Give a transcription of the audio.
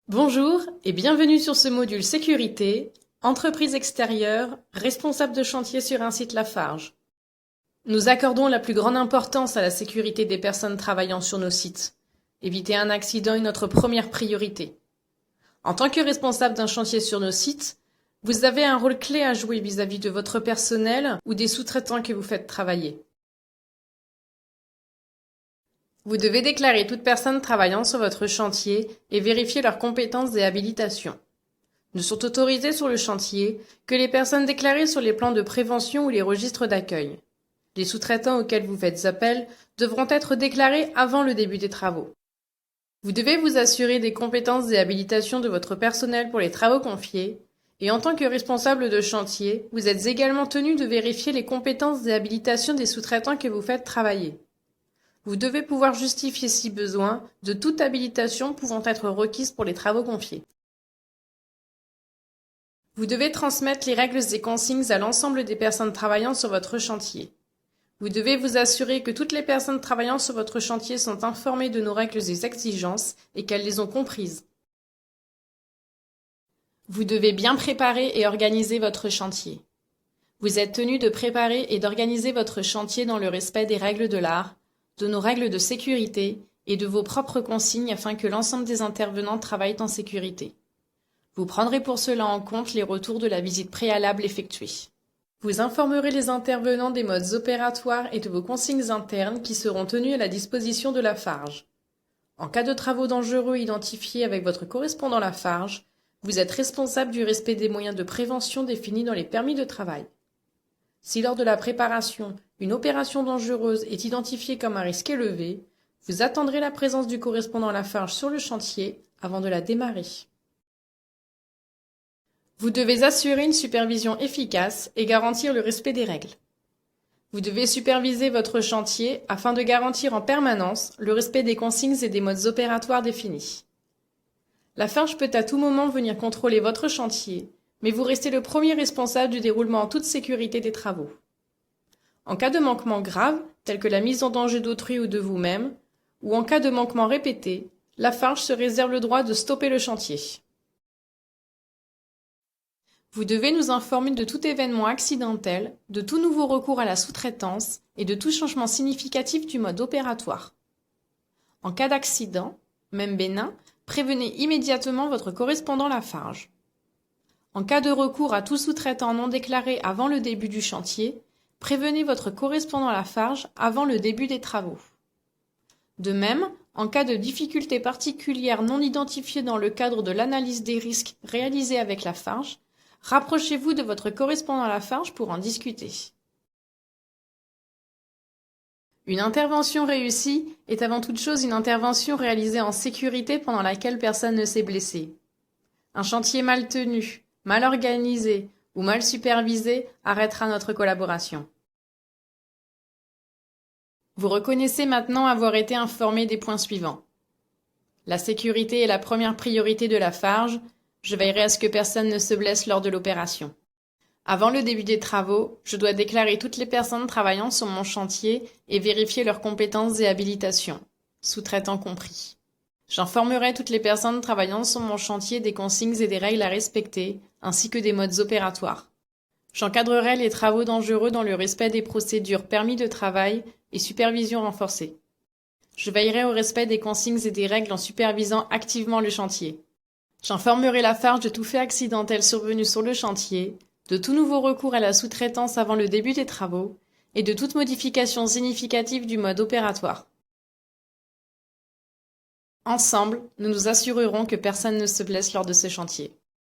Bonjour et bienvenue sur ce module sécurité, entreprise extérieure, responsable de chantier sur un site Lafarge. Nous accordons la plus grande importance à la sécurité des personnes travaillant sur nos sites. Éviter un accident est notre première priorité. En tant que responsable d'un chantier sur nos sites, vous avez un rôle clé à jouer vis-à-vis de votre personnel ou des sous-traitants que vous faites travailler. Vous devez déclarer toute personne travaillant sur votre chantier et vérifier leurs compétences et habilitations. Ne sont autorisées sur le chantier que les personnes déclarées sur les plans de prévention ou les registres d'accueil. Les sous-traitants auxquels vous faites appel devront être déclarés avant le début des travaux. Vous devez vous assurer des compétences et habilitations de votre personnel pour les travaux confiés, et en tant que responsable de chantier, vous êtes également tenu de vérifier les compétences et habilitations des sous-traitants que vous faites travailler. Vous devez pouvoir justifier si besoin de toute habilitation pouvant être requise pour les travaux confiés. Vous devez transmettre les règles et consignes à l'ensemble des personnes travaillant sur votre chantier. Vous devez vous assurer que toutes les personnes travaillant sur votre chantier sont informées de nos règles et exigences et qu'elles les ont comprises. Vous devez bien préparer et organiser votre chantier. Vous êtes tenu de préparer et d'organiser votre chantier dans le respect des règles de l'art, de nos règles de sécurité et de vos propres consignes afin que l'ensemble des intervenants travaillent en sécurité. Vous prendrez pour cela en compte les retours de la visite préalable effectuée. Vous informerez les intervenants des modes opératoires et de vos consignes internes qui seront tenues à la disposition de Lafarge. En cas de travaux dangereux identifiés avec votre correspondant Lafarge, vous êtes responsable du respect des moyens de prévention définis dans les permis de travail. Si lors de la préparation, une opération dangereuse est identifiée comme un risque élevé, vous attendrez la présence du correspondant Lafarge sur le chantier avant de la démarrer. Vous devez assurer une supervision efficace et garantir le respect des règles. Vous devez superviser votre chantier afin de garantir en permanence le respect des consignes et des modes opératoires définis. Lafarge peut à tout moment venir contrôler votre chantier, mais vous restez le premier responsable du déroulement en toute sécurité des travaux. En cas de manquement grave, tel que la mise en danger d'autrui ou de vous-même, ou en cas de manquement répété, Lafarge se réserve le droit de stopper le chantier. Vous devez nous informer de tout événement accidentel, de tout nouveau recours à la sous-traitance et de tout changement significatif du mode opératoire. En cas d'accident, même bénin, prévenez immédiatement votre correspondant Lafarge. En cas de recours à tout sous-traitant non déclaré avant le début du chantier, prévenez votre correspondant Lafarge avant le début des travaux. De même, en cas de difficultés particulières non identifiées dans le cadre de l'analyse des risques réalisée avec Lafarge, rapprochez-vous de votre correspondant Lafarge pour en discuter. Une intervention réussie est avant toute chose une intervention réalisée en sécurité pendant laquelle personne ne s'est blessé. Un chantier mal tenu, mal organisé ou mal supervisé arrêtera notre collaboration. Vous reconnaissez maintenant avoir été informé des points suivants. La sécurité est la première priorité de Lafarge. Je veillerai à ce que personne ne se blesse lors de l'opération. Avant le début des travaux, je dois déclarer toutes les personnes travaillant sur mon chantier et vérifier leurs compétences et habilitations, sous-traitants compris. J'informerai toutes les personnes travaillant sur mon chantier des consignes et des règles à respecter, ainsi que des modes opératoires. J'encadrerai les travaux dangereux dans le respect des procédures permis de travail et supervision renforcée. Je veillerai au respect des consignes et des règles en supervisant activement le chantier. J'informerai Lafarge de tout fait accidentel survenu sur le chantier, de tout nouveau recours à la sous-traitance avant le début des travaux et de toute modification significative du mode opératoire. Ensemble, nous nous assurerons que personne ne se blesse lors de ce chantier.